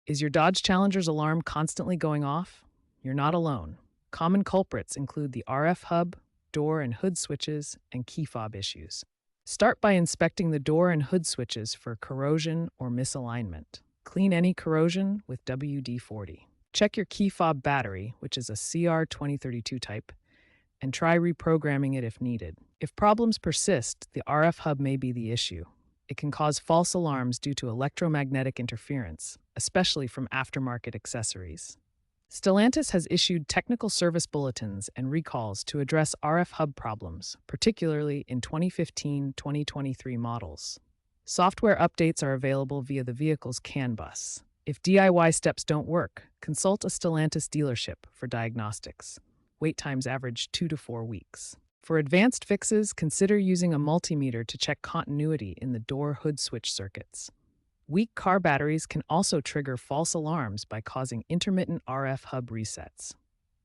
Is your Dodge Challenger's alarm constantly going off? You're not alone. Common culprits include the RF hub, door and hood switches, and key fob issues. Start by inspecting the door and hood switches for corrosion or misalignment. Clean any corrosion with WD-40. Check your key fob battery, which is a CR2032 type, and try reprogramming it if needed. If problems persist, the RF hub may be the issue. It can cause false alarms due to electromagnetic interference, especially from aftermarket accessories. Stellantis has issued technical service bulletins and recalls to address RF hub problems, particularly in 2015-2023 models. Software updates are available via the vehicle's CAN bus. If DIY steps don't work, consult a Stellantis dealership for diagnostics. Wait times average 2 to 4 weeks. For advanced fixes, consider using a multimeter to check continuity in the door hood switch circuits. Weak car batteries can also trigger false alarms by causing intermittent RF hub resets.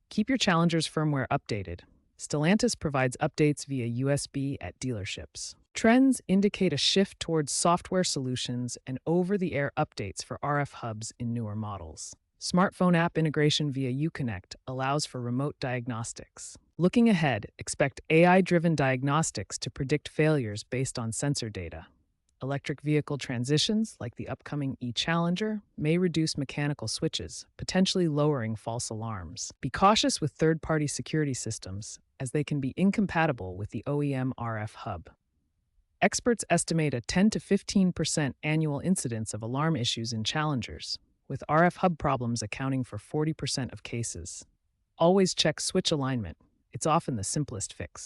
Keep your Challenger's firmware updated. Stellantis provides updates via USB at dealerships. Trends indicate a shift towards software solutions and over-the-air updates for RF hubs in newer models. Smartphone app integration via Uconnect allows for remote diagnostics. Looking ahead, expect AI-driven diagnostics to predict failures based on sensor data. Electric vehicle transitions, like the upcoming e-Challenger, may reduce mechanical switches, potentially lowering false alarms. Be cautious with third-party security systems, as they can be incompatible with the OEM RF hub. Experts estimate a 10 to 15% annual incidence of alarm issues in Challengers, with RF hub problems accounting for 40% of cases. Always check switch alignment. It's often the simplest fix.